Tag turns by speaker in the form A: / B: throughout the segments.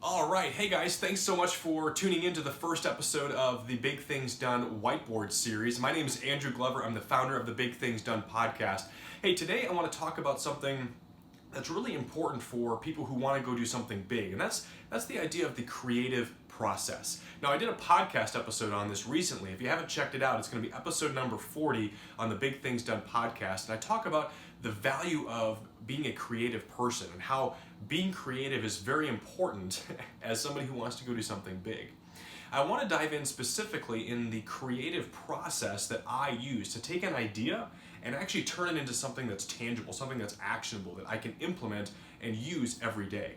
A: All right, hey guys, thanks so much for tuning into the first episode of the Big Things Done Whiteboard series. My name is Andrew Glover. I'm the founder of the Big Things Done podcast. Hey, today I want to talk about something that's really important for people who want to go do something big, and that's the idea of the creative process. Now, I did a podcast episode on this recently. If you haven't checked it out, it's going to be episode number 40 on the Big Things Done podcast, and I talk about the value of being a creative person and how being creative is very important as somebody who wants to go do something big. I want to dive in specifically in the creative process that I use to take an idea and actually turn it into something that's tangible, something that's actionable, that I can implement and use every day.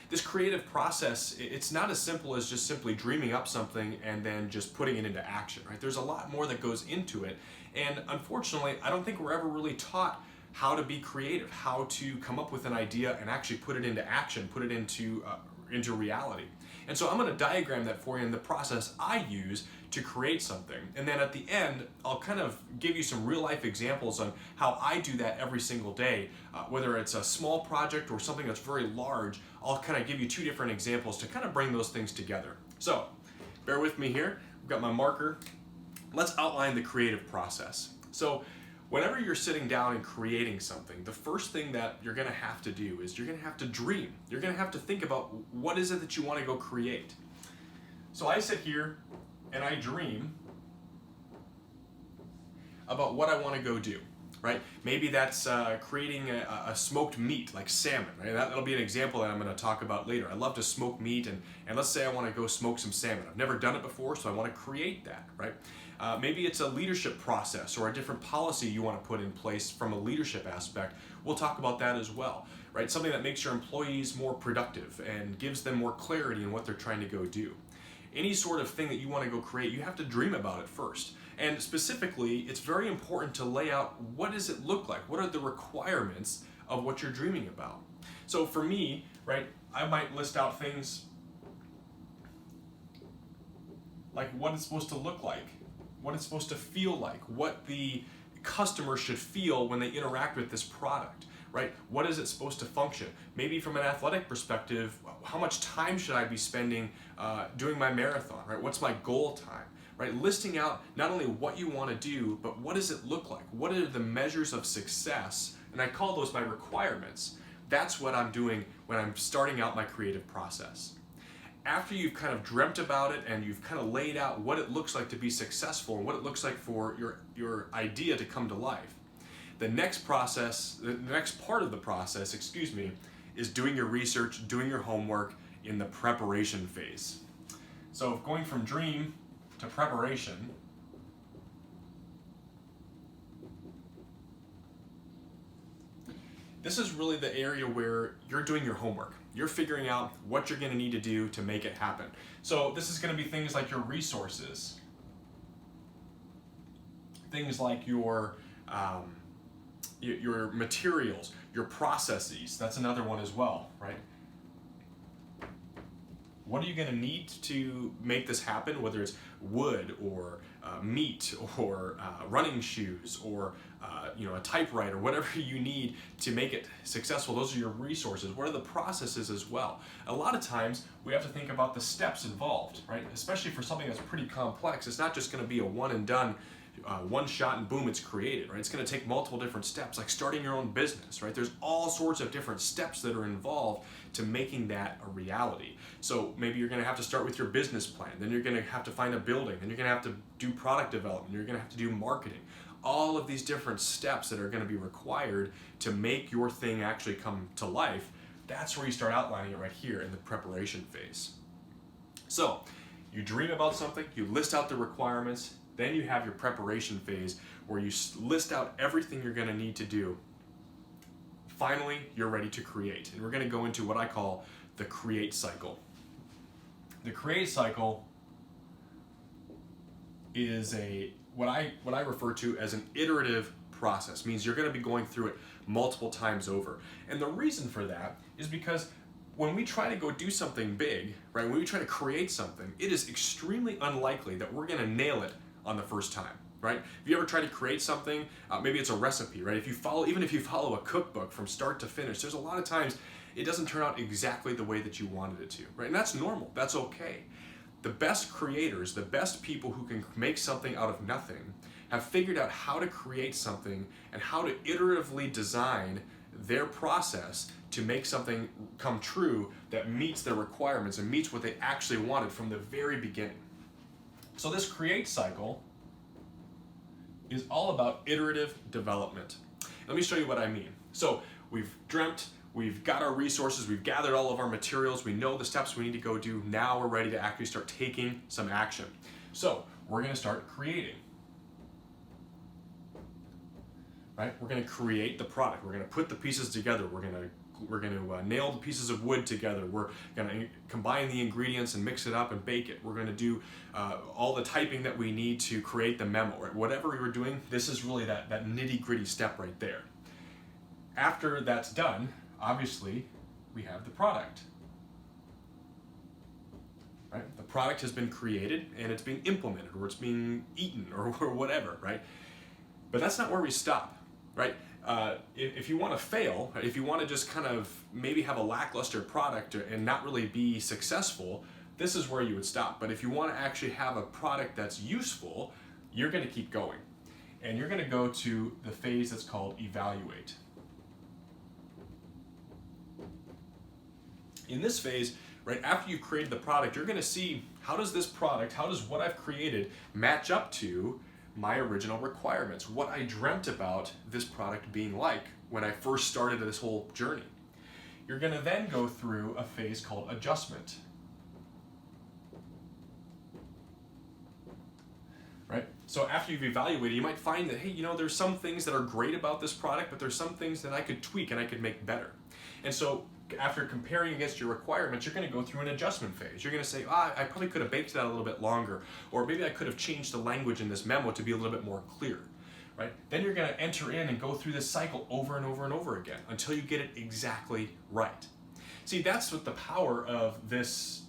A: This creative process, it's not as simple as just simply dreaming up something and then just putting it into action, right? There's a lot more that goes into it. And unfortunately, I don't think we're ever really taught how to be creative, how to come up with an idea and actually put it into action, put it into reality. And so I'm going to diagram that for you in the process I use to create something. And then at the end, I'll kind of give you some real life examples on how I do that every single day. Whether it's a small project or something that's very large, I'll kind of give you two different examples to kind of bring those things together. So bear with me here. I've got my marker. Let's outline the creative process. So whenever you're sitting down and creating something, the first thing that you're going to have to do is you're going to have to dream. You're going to have to think about what is it that you want to go create. So I sit here and I dream about what I want to go do, right? Maybe that's creating a smoked meat like salmon, right? That'll be an example that I'm going to talk about later. I love to smoke meat, and let's say I want to go smoke some salmon. I've never done it before, so I want to create that, right? Maybe it's a leadership process or a different policy you want to put in place from a leadership aspect. We'll talk about that as well, right? Something that makes your employees more productive and gives them more clarity in what they're trying to go do. Any sort of thing that you want to go create, you have to dream about it first. And specifically, it's very important to lay out what does it look like? What are the requirements of what you're dreaming about? So for me, right, I might list out things like what it's supposed to look like, what it's supposed to feel like, what the customer should feel when they interact with this product, right? What is it supposed to function? Maybe from an athletic perspective, how much time should I be spending doing my marathon, right? What's my goal time, right? Listing out not only what you want to do, but what does it look like? What are the measures of success? And I call those my requirements. That's what I'm doing when I'm starting out my creative process. After you've kind of dreamt about it and you've kind of laid out what it looks like to be successful and what it looks like for your idea to come to life, the next part of the process, is doing your research, doing your homework in the preparation phase. So going from dream to preparation, this is really the area where you're doing your homework. You're figuring out what you're going to need to do to make it happen. So this is going to be things like your resources, things like your materials, your processes. That's another one as well, right? What are you going to need to make this happen, whether it's wood or meat or running shoes or a typewriter, whatever you need to make it successful. Those are your resources. What are the processes as well? A lot of times we have to think about the steps involved, right? Especially for something that's pretty complex. It's not just going to be a one and done, one shot and boom, it's created, right? It's going to take multiple different steps, like starting your own business, right? There's all sorts of different steps that are involved to making that a reality. So maybe you're going to have to start with your business plan, then you're going to have to find a building, then you're going to have to do product development, you're going to have to do marketing. All of these different steps that are going to be required to make your thing actually come to life, that's where you start outlining it right here in the preparation phase. So you dream about something, you list out the requirements, then you have your preparation phase where you list out everything you're going to need to do. Finally, you're ready to create. And we're going to go into what I call the create cycle. The create cycle is what I refer to as an iterative process. Means you're going to be going through it multiple times over. And the reason for that is because when we try to go do something big, right, when we try to create something, it is extremely unlikely that we're going to nail it on the first time, right? If you ever try to create something, maybe it's a recipe, right? Even if you follow a cookbook from start to finish, there's a lot of times it doesn't turn out exactly the way that you wanted it to, right? And that's normal, that's okay. The best creators, the best people who can make something out of nothing, have figured out how to create something and how to iteratively design their process to make something come true that meets their requirements and meets what they actually wanted from the very beginning. So this create cycle is all about iterative development. Let me show you what I mean. So we've dreamt, we've got our resources, we've gathered all of our materials, we know the steps we need to go do. Now we're ready to actually start taking some action. So we're going to start creating. Right? We're going to create the product. We're going to put the pieces together. We're going to nail the pieces of wood together. We're going to combine the ingredients and mix it up and bake it. We're going to do all the typing that we need to create the memo. Right? Whatever we're doing, this is really that nitty-gritty step right there. After that's done, obviously, we have the product. Right? The product has been created and it's being implemented, or it's being eaten, or whatever, right? But that's not where we stop, right? If you want to fail, right, if you want to just kind of maybe have a lackluster product and not really be successful, this is where you would stop. But if you want to actually have a product that's useful, you're going to keep going. And you're going to go to the phase that's called evaluate. In this phase, right after you've created the product, you're going to see how does this product, how does what I've created match up to my original requirements, what I dreamt about this product being like when I first started this whole journey. You're going to then go through a phase called adjustment. Right? So after you've evaluated, you might find that, hey, there's some things that are great about this product, but there's some things that I could tweak and I could make better. And so after comparing against your requirements, you're going to go through an adjustment phase. You're going to say, I probably could have baked that a little bit longer, or maybe I could have changed the language in this memo to be a little bit more clear, right? Then you're going to enter in and go through this cycle over and over and over again until you get it exactly right. See, that's what the power of this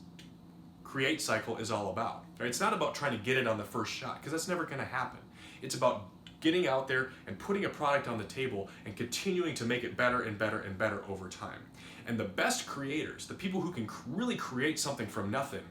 A: create cycle is all about, right? It's not about trying to get it on the first shot, because that's never going to happen. It's about getting out there and putting a product on the table and continuing to make it better and better and better over time. And the best creators, the people who can really create something from nothing,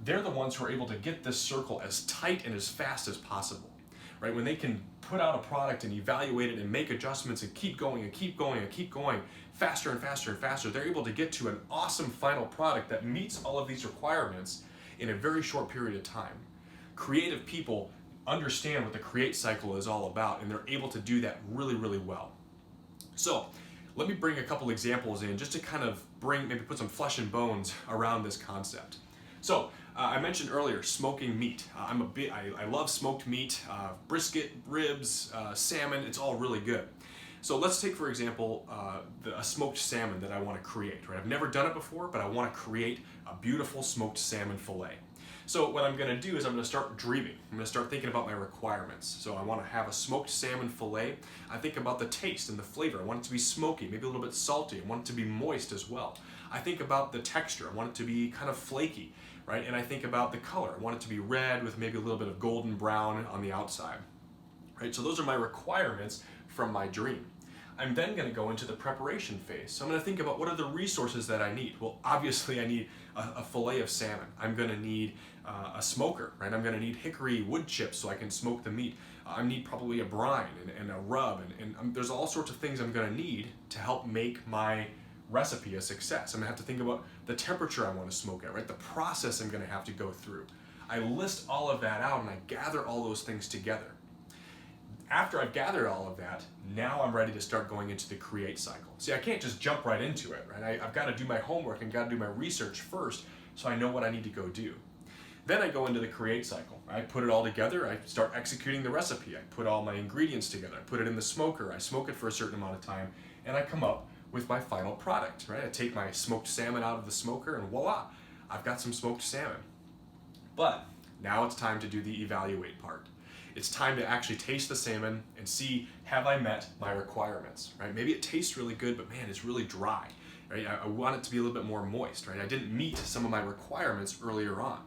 A: they're the ones who are able to get this circle as tight and as fast as possible, right? When they can put out a product and evaluate it and make adjustments and keep going and keep going and keep going faster and faster and faster, they're able to get to an awesome final product that meets all of these requirements in a very short period of time. Creative people understand what the create cycle is all about, and they're able to do that really, really well. So let me bring a couple examples in just to kind of maybe put some flesh and bones around this concept. So I mentioned earlier smoking meat. I love smoked meat, brisket, ribs, salmon. It's all really good. So let's take, for example, a smoked salmon that I want to create. Right? I've never done it before, but I want to create a beautiful smoked salmon fillet. So what I'm going to do is I'm going to start dreaming. I'm going to start thinking about my requirements. So I want to have a smoked salmon fillet. I think about the taste and the flavor. I want it to be smoky, maybe a little bit salty. I want it to be moist as well. I think about the texture. I want it to be kind of flaky, right? And I think about the color. I want it to be red with maybe a little bit of golden brown on the outside, right? So those are my requirements from my dream. I'm then going to go into the preparation phase. So I'm going to think about what are the resources that I need. Well, obviously I need a fillet of salmon. I'm going to need a smoker, right? I'm going to need hickory wood chips so I can smoke the meat. I need probably a brine and a rub, and there's all sorts of things I'm going to need to help make my recipe a success. I'm going to have to think about the temperature I want to smoke at, right? The process I'm going to have to go through. I list all of that out and I gather all those things together. After I've gathered all of that, now I'm ready to start going into the create cycle. See, I can't just jump right into it, right? I've got to do my homework and got to do my research first so I know what I need to go do. Then I go into the create cycle. I put it all together, I start executing the recipe. I put all my ingredients together, I put it in the smoker, I smoke it for a certain amount of time, and I come up with my final product, right? I take my smoked salmon out of the smoker and voila, I've got some smoked salmon. But now it's time to do the evaluate part. It's time to actually taste the salmon and see, have I met my requirements, right? Maybe it tastes really good, but man, it's really dry, right? I want it to be a little bit more moist, right? I didn't meet some of my requirements earlier on.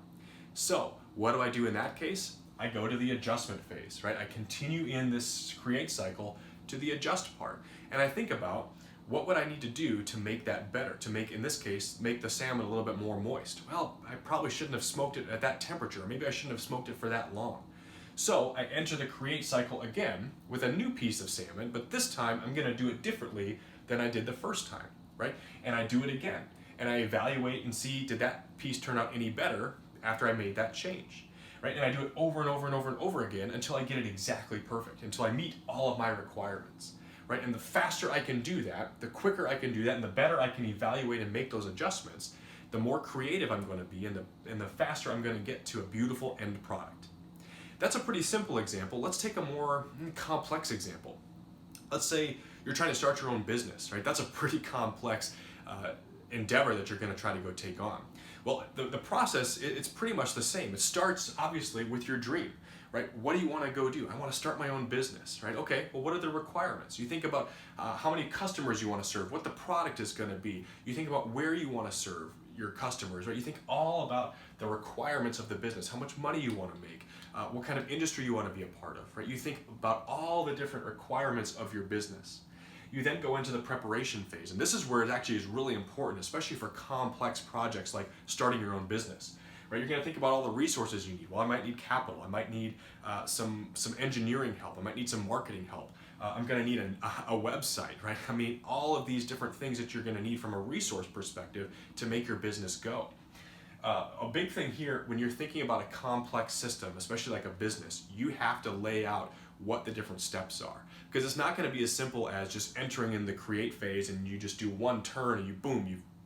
A: So what do I do in that case? I go to the adjustment phase, right? I continue in this create cycle to the adjust part. And I think about What would I need to do to make that better? To make, in this case, make the salmon a little bit more moist? Well, I probably shouldn't have smoked it at that temperature. Maybe I shouldn't have smoked it for that long. So I enter the create cycle again with a new piece of salmon, but this time I'm gonna do it differently than I did the first time, right? And I do it again, and I evaluate and see, did that piece turn out any better after I made that change, right? And I do it over and over and over and over again until I get it exactly perfect, until I meet all of my requirements. Right? And the faster I can do that, the quicker I can do that, and the better I can evaluate and make those adjustments, the more creative I'm going to be, and the faster I'm going to get to a beautiful end product. That's a pretty simple example. Let's take a more complex example. Let's say you're trying to start your own business, right? That's a pretty complex endeavor that you're going to try to go take on. Well, the process, it's pretty much the same. It starts, obviously, with your dream. Right? What do you want to go do? I want to start my own business, right? Okay, well, what are the requirements? You think about how many customers you want to serve, what the product is going to be. You think about where you want to serve your customers, right? You think all about the requirements of the business, how much money you want to make, what kind of industry you want to be a part of, right? You think about all the different requirements of your business. You then go into the preparation phase, and this is where it actually is really important, especially for complex projects like starting your own business. Right, you're going to think about all the resources you need. Well, I might need capital. I might need some engineering help. I might need some marketing help. I'm going to need a website, right? I mean, all of these different things that you're going to need from a resource perspective to make your business go. A big thing here, when you're thinking about a complex system, especially like a business, you have to lay out what the different steps are. Because it's not going to be as simple as just entering in the create phase and you just do one turn and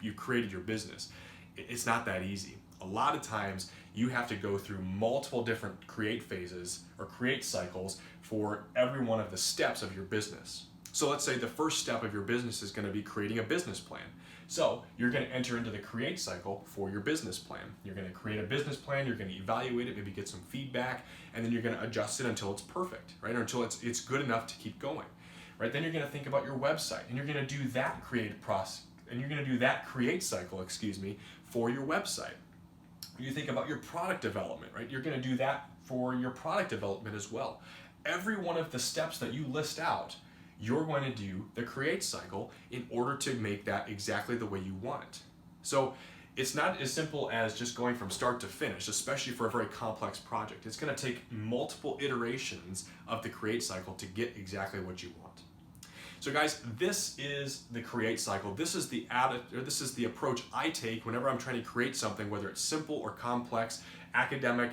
A: you've created your business. It's not that easy. A lot of times you have to go through multiple different create phases or create cycles for every one of the steps of your business. So let's say the first step of your business is going to be creating a business plan. So you're going to enter into the create cycle for your business plan. You're going to create a business plan, you're going to evaluate it, maybe get some feedback, and then you're going to adjust it until it's perfect, right? Or until it's good enough to keep going, right? Then you're going to think about your website, and you're going to do that create cycle, for your website. You think about your product development, right? You're going to do that for your product development as well. Every one of the steps that you list out, you're going to do the create cycle in order to make that exactly the way you want it. So it's not as simple as just going from start to finish, especially for a very complex project. It's going to take multiple iterations of the create cycle to get exactly what you want. So guys, this is the create cycle. This is the approach I take whenever I'm trying to create something, whether it's simple or complex, academic,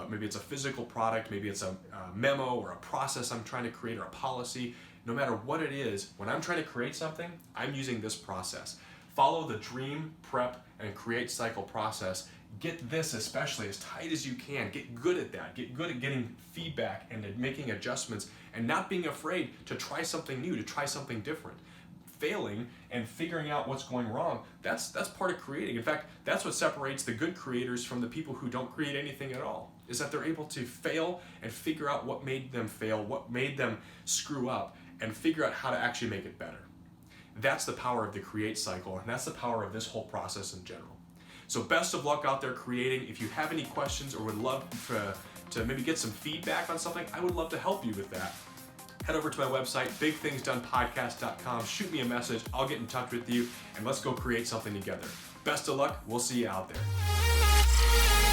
A: maybe it's a physical product, maybe it's a memo or a process I'm trying to create or a policy. No matter what it is, when I'm trying to create something, I'm using this process. Follow the dream, prep, and create cycle process. Get this especially as tight as you can. Get good at that. Get good at getting feedback and at making adjustments and not being afraid to try something new, to try something different. Failing and figuring out what's going wrong, that's part of creating. In fact, that's what separates the good creators from the people who don't create anything at all, is that they're able to fail and figure out what made them fail, what made them screw up, and figure out how to actually make it better. That's the power of the create cycle, and that's the power of this whole process in general. So best of luck out there creating. If you have any questions or would love to maybe get some feedback on something, I would love to help you with that. Head over to my website, bigthingsdonepodcast.com. Shoot me a message. I'll get in touch with you, and let's go create something together. Best of luck. We'll see you out there.